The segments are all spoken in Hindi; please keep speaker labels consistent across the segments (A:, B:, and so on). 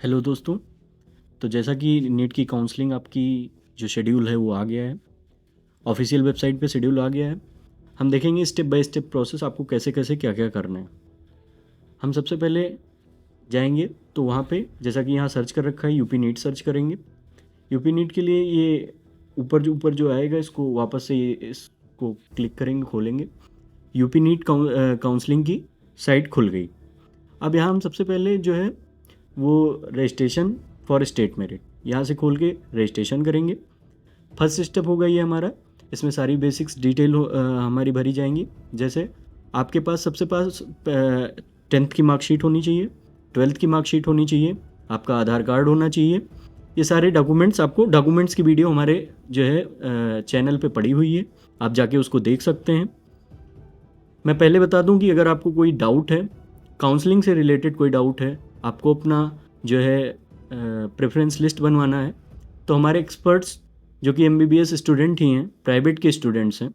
A: हेलो दोस्तों। तो जैसा कि नीट की काउंसलिंग आपकी जो शेड्यूल है वो आ गया है, ऑफिशियल वेबसाइट पे शेड्यूल आ गया है। हम देखेंगे स्टेप बाय स्टेप प्रोसेस आपको कैसे कैसे क्या क्या करना है। हम सबसे पहले जाएंगे तो वहाँ पे जैसा कि यहाँ सर्च कर रखा है यूपी नीट सर्च करेंगे। यूपी नीट के लिए ये ऊपर जो आएगा इसको वापस से ये इसको क्लिक करेंगे, खोलेंगे। यूपी नीट काउंसलिंग की साइट खुल गई। अब यहाँ हम सबसे पहले जो है वो रजिस्ट्रेशन फॉर स्टेट मेरिट यहाँ से खोल के रजिस्ट्रेशन करेंगे। फर्स्ट स्टेप होगा ये हमारा। इसमें सारी बेसिक्स डिटेल हमारी भरी जाएंगी। जैसे आपके पास सबसे पास 10th की मार्कशीट होनी चाहिए, 12th की मार्कशीट होनी चाहिए, आपका आधार कार्ड होना चाहिए। ये सारे डॉक्यूमेंट्स आपको डॉक्यूमेंट्स की वीडियो हमारे जो है चैनल पे पड़ी हुई है, आप जाके उसको देख सकते हैं। मैं पहले बता दूं कि अगर आपको कोई डाउट है, काउंसलिंग से रिलेटेड कोई डाउट है, आपको अपना जो है प्रेफरेंस लिस्ट बनवाना है, तो हमारे एक्सपर्ट्स जो कि एमबीबीएस स्टूडेंट ही हैं, प्राइवेट के स्टूडेंट्स हैं,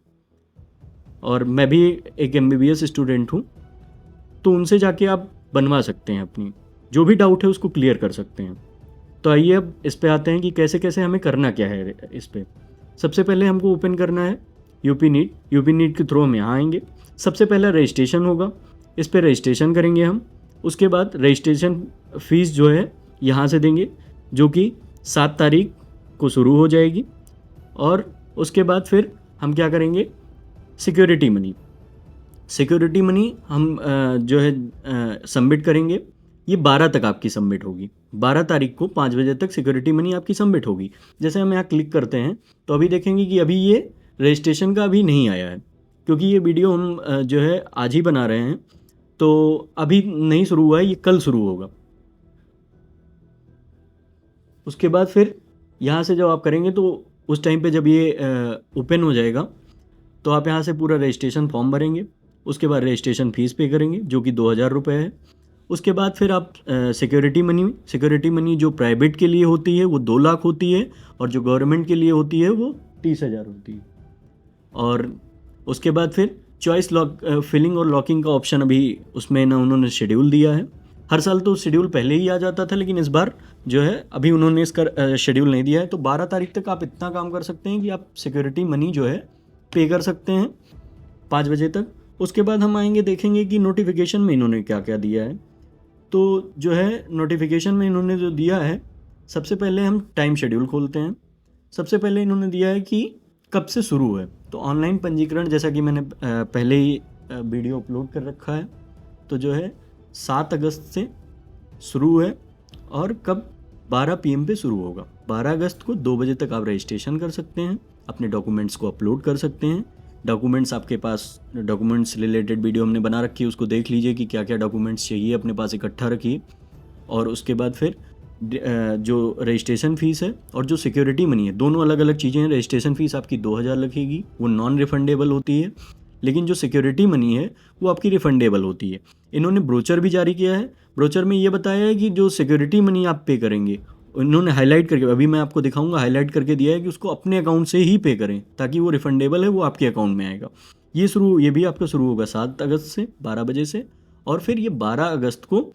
A: और मैं भी एक एमबीबीएस स्टूडेंट हूँ, तो उनसे जाके आप बनवा सकते हैं। अपनी जो भी डाउट है उसको क्लियर कर सकते हैं। तो आइए अब इस पे आते हैं कि कैसे कैसे हमें करना क्या है। इस पे सबसे पहले हमको ओपन करना है यूपी नीट के थ्रू हम यहाँ आएंगे। सबसे पहला रजिस्ट्रेशन होगा, इस पर रजिस्ट्रेशन करेंगे हम। उसके बाद रजिस्ट्रेशन फ़ीस जो है यहाँ से देंगे, जो कि 7 तारीख को शुरू हो जाएगी। और उसके बाद फिर हम क्या करेंगे, सिक्योरिटी मनी हम जो है सबमिट करेंगे। ये 12 तक आपकी सबमिट होगी। 12 तारीख को 5 बजे तक सिक्योरिटी मनी आपकी सबमिट होगी। जैसे हम यहाँ क्लिक करते हैं तो अभी देखेंगे कि अभी ये रजिस्ट्रेशन का अभी नहीं आया है, क्योंकि ये वीडियो हम जो है आज ही बना रहे हैं, तो अभी नहीं शुरू हुआ है, ये कल शुरू होगा। उसके बाद फिर यहाँ से जब आप करेंगे तो उस टाइम पे जब ये ओपन हो जाएगा तो आप यहाँ से पूरा रजिस्ट्रेशन फॉर्म भरेंगे। उसके बाद रजिस्ट्रेशन फ़ीस पे करेंगे जो कि 2000 रुपये है। उसके बाद फिर आप सिक्योरिटी मनी जो प्राइवेट के लिए होती है वो 2 लाख होती है, और जो गवर्नमेंट के लिए होती है वो 30,000 होती है। और उसके बाद फिर चॉइस फिलिंग और लॉकिंग का ऑप्शन अभी उसमें ना उन्होंने शेड्यूल दिया है। हर साल तो शेड्यूल पहले ही आ जाता था, लेकिन इस बार जो है अभी उन्होंने इसका शेड्यूल नहीं दिया है। तो 12 तारीख तक आप इतना काम कर सकते हैं कि आप सिक्योरिटी मनी जो है पे कर सकते हैं 5 बजे तक। उसके बाद हम आएंगे, देखेंगे कि नोटिफिकेशन में इन्होंने क्या क्या दिया है। तो जो है नोटिफिकेशन में इन्होंने जो दिया है, सबसे पहले हम टाइम शेड्यूल खोलते हैं। सबसे पहले इन्होंने दिया है कि कब से शुरू है। तो ऑनलाइन पंजीकरण, जैसा कि मैंने पहले ही वीडियो अपलोड कर रखा है, तो जो है 7 अगस्त से शुरू है, और कब 12 PM पे शुरू होगा। 12 अगस्त को 2 बजे तक आप रजिस्ट्रेशन कर सकते हैं, अपने डॉक्यूमेंट्स को अपलोड कर सकते हैं। डॉक्यूमेंट्स आपके पास, डॉक्यूमेंट्स रिलेटेड वीडियो हमने बना रखी है, उसको देख लीजिए कि क्या क्या डॉक्यूमेंट्स चाहिए, अपने पास इकट्ठा रखिए। और उसके बाद फिर जो रजिस्ट्रेशन फ़ीस है और जो सिक्योरिटी मनी है, दोनों अलग अलग चीज़ें हैं। रजिस्ट्रेशन फ़ीस आपकी 2000 लगेगी, वो नॉन रिफंडेबल होती है, लेकिन जो सिक्योरिटी मनी है वो आपकी रिफंडेबल होती है। इन्होंने ब्रोचर भी जारी किया है। ब्रोचर में ये बताया है कि जो सिक्योरिटी मनी आप पे करेंगे, इन्होंने हाईलाइट करके, अभी मैं आपको दिखाऊंगा, हाईलाइट करके दिया है कि उसको अपने अकाउंट से ही पे करें, ताकि वो रिफंडेबल है, वो आपके अकाउंट में आएगा। ये भी आपका शुरू होगा 7 अगस्त से 12 बजे से, और फिर ये 12 अगस्त को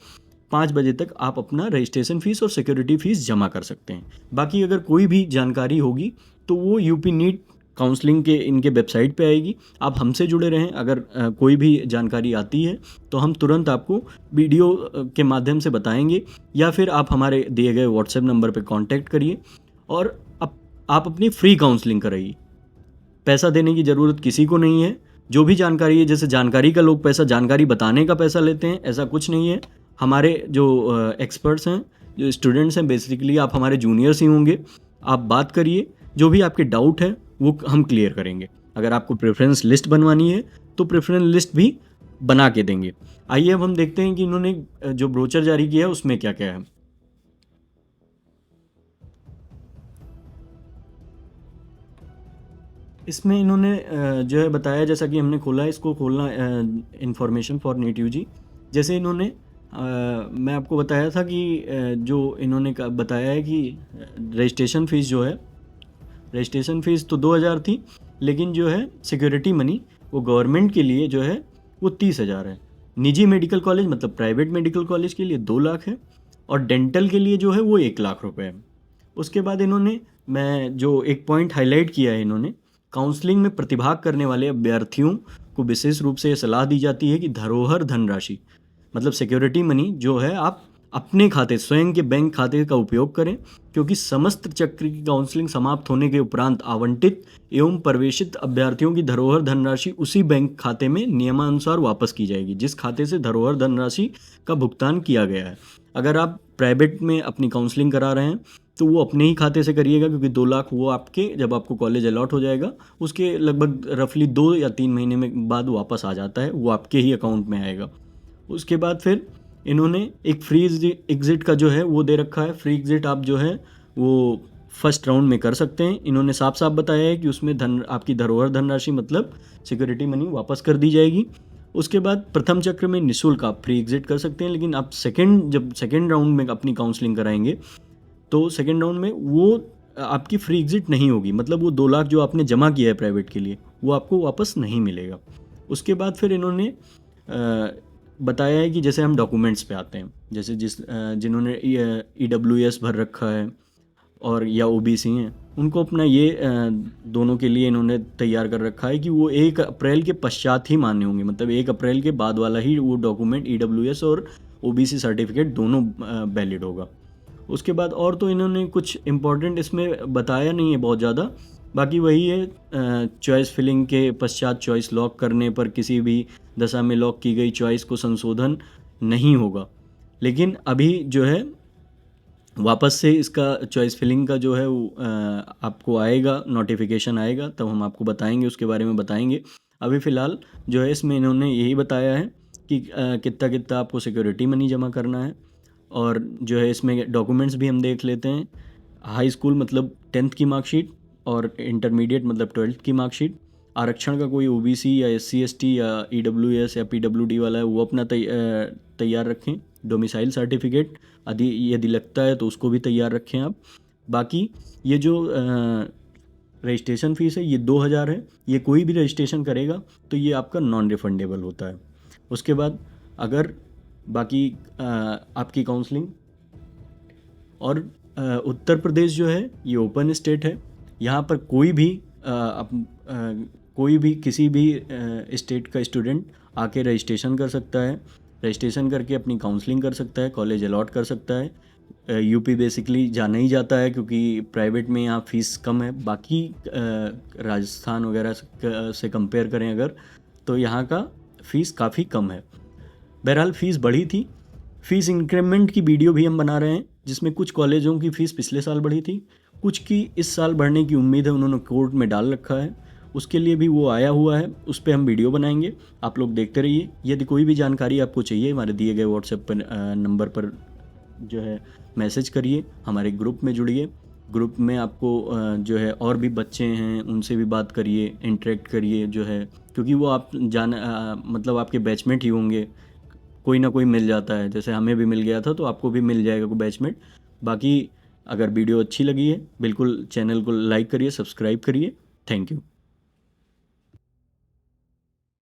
A: 5 बजे तक आप अपना रजिस्ट्रेशन फ़ीस और सिक्योरिटी फ़ीस जमा कर सकते हैं। बाकी अगर कोई भी जानकारी होगी तो वो यूपी नीट काउंसलिंग के इनके वेबसाइट पे आएगी। आप हमसे जुड़े रहें, अगर कोई भी जानकारी आती है तो हम तुरंत आपको वीडियो के माध्यम से बताएंगे, या फिर आप हमारे दिए गए व्हाट्सएप नंबर पे कांटेक्ट करिए और आप अपनी फ्री काउंसलिंग कराइए। पैसा देने की ज़रूरत किसी को नहीं है। जो भी जानकारी है, जैसे जानकारी का लोग पैसा, जानकारी बताने का पैसा लेते हैं, ऐसा कुछ नहीं है। हमारे जो एक्सपर्ट्स हैं, जो स्टूडेंट्स हैं, बेसिकली आप हमारे जूनियर्स ही होंगे। आप बात करिए, जो भी आपके डाउट है वो हम क्लियर करेंगे। अगर आपको प्रेफरेंस लिस्ट बनवानी है तो प्रेफरेंस लिस्ट भी बना के देंगे। आइए अब हम देखते हैं कि इन्होंने जो ब्रोचर जारी किया है उसमें क्या क्या है। इसमें इन्होंने जो है बताया, जैसा कि हमने खोला है, इसको खोलना इंफॉर्मेशन फॉर नीट यूजी। जैसे इन्होंने मैं आपको बताया था कि जो इन्होंने बताया है कि रजिस्ट्रेशन फ़ीस जो है, रजिस्ट्रेशन फ़ीस तो 2000 थी, लेकिन जो है सिक्योरिटी मनी वो गवर्नमेंट के लिए जो है वो 30,000 है। निजी मेडिकल कॉलेज मतलब प्राइवेट मेडिकल कॉलेज के लिए 2 लाख है, और डेंटल के लिए जो है वो 1 लाख रुपए है। उसके बाद इन्होंने, मैं जो एक पॉइंट हाईलाइट किया है इन्होंने, काउंसलिंग में प्रतिभाग करने वाले अभ्यर्थियों को विशेष रूप से ये सलाह दी जाती है कि धरोहर धनराशि मतलब सिक्योरिटी मनी जो है आप अपने खाते, स्वयं के बैंक खाते का उपयोग करें, क्योंकि समस्त चक्र की काउंसलिंग समाप्त होने के उपरांत आवंटित एवं प्रवेशित अभ्यर्थियों की धरोहर धनराशि उसी बैंक खाते में नियमानुसार वापस की जाएगी जिस खाते से धरोहर धनराशि का भुगतान किया गया है। अगर आप प्राइवेट में अपनी काउंसलिंग करा रहे हैं तो वो अपने ही खाते से करिएगा, क्योंकि 2 लाख वो आपके, जब आपको कॉलेज अलॉट हो जाएगा उसके लगभग रफली 2 या 3 महीने में बाद वापस आ जाता है, वो आपके ही अकाउंट में आएगा। उसके बाद फिर इन्होंने एक फ्री एग्ज़िट का जो है वो दे रखा है। फ्री एग्ज़िट आप जो है वो फर्स्ट राउंड में कर सकते हैं। इन्होंने साफ साफ बताया है कि उसमें आपकी धरोहर धनराशि मतलब सिक्योरिटी मनी वापस कर दी जाएगी। उसके बाद प्रथम चक्र में निःशुल्क आप फ्री एग्ज़िट कर सकते हैं, लेकिन आप जब सेकेंड राउंड में अपनी काउंसलिंग कराएंगे तो सेकेंड राउंड में वो आपकी फ्री एग्ज़िट नहीं होगी, मतलब वो 2 लाख जो आपने जमा किया है प्राइवेट के लिए वो आपको वापस नहीं मिलेगा। उसके बाद फिर इन्होंने बताया है कि जैसे हम डॉक्यूमेंट्स पे आते हैं, जैसे जिन्होंने EWS भर रखा है और या OBC हैं, उनको अपना ये दोनों के लिए इन्होंने तैयार कर रखा है कि वो 1 अप्रैल के पश्चात ही मान्य होंगे, मतलब 1 अप्रैल के बाद वाला ही वो डॉक्यूमेंट EWS और OBC सर्टिफिकेट दोनों वैलिड होगा। उसके बाद और तो इन्होंने कुछ इम्पोर्टेंट इसमें बताया नहीं है बहुत ज़्यादा, बाकी वही है चॉइस फिलिंग के पश्चात चॉइस लॉक करने पर किसी भी दशा में लॉक की गई चॉइस को संशोधन नहीं होगा। लेकिन अभी जो है वापस से इसका चॉइस फिलिंग का जो है वो आपको आएगा, नोटिफिकेशन आएगा, तब हम आपको बताएंगे, उसके बारे में बताएंगे। अभी फ़िलहाल जो है इसमें इन्होंने यही बताया है कि कितना कितना आपको सिक्योरिटी मनी जमा करना है। और जो है इसमें डॉक्यूमेंट्स भी हम देख लेते हैं। हाई स्कूल मतलब 10th की मार्कशीट और इंटरमीडिएट मतलब 12th की मार्कशीट। आरक्षण का कोई OBC या SC ST या EWS या PWD वाला है वो अपना तैयार रखें। डोमिसाइल सर्टिफिकेट यदि लगता है तो उसको भी तैयार रखें आप। बाकी ये जो रजिस्ट्रेशन फ़ीस है ये 2000 है, ये कोई भी रजिस्ट्रेशन करेगा तो ये आपका नॉन रिफंडेबल होता है। उसके बाद अगर बाकी आपकी काउंसलिंग और उत्तर प्रदेश जो है ये ओपन स्टेट है, यहाँ पर कोई भी किसी भी स्टेट का स्टूडेंट आके रजिस्ट्रेशन कर सकता है, रजिस्ट्रेशन करके अपनी काउंसलिंग कर सकता है, कॉलेज अलॉट कर सकता है। यूपी बेसिकली जाना ही जाता है क्योंकि प्राइवेट में यहाँ फ़ीस कम है, बाकी राजस्थान वगैरह से कंपेयर करें अगर तो यहाँ का फ़ीस काफ़ी कम है। बहरहाल फ़ीस बढ़ी थी, फ़ीस इंक्रीमेंट की वीडियो भी हम बना रहे हैं जिसमें कुछ कॉलेजों की फ़ीस पिछले साल बढ़ी थी, कुछ की इस साल बढ़ने की उम्मीद है, उन्होंने कोर्ट में डाल रखा है, उसके लिए भी वो आया हुआ है, उस पर हम वीडियो बनाएंगे, आप लोग देखते रहिए। यदि कोई भी जानकारी आपको चाहिए हमारे दिए गए व्हाट्सएप पर नंबर पर जो है मैसेज करिए, हमारे ग्रुप में जुड़िए। ग्रुप में आपको जो है और भी बच्चे हैं उनसे भी बात करिए, इंटरेक्ट करिए जो है, क्योंकि वो आप मतलब आपके बैचमेट ही होंगे, कोई ना कोई मिल जाता है, जैसे हमें भी मिल गया था तो आपको भी मिल जाएगा कोई बैचमेट। बाकी अगर वीडियो अच्छी लगी है बिल्कुल चैनल को लाइक करिए, सब्सक्राइब करिए। Thank you.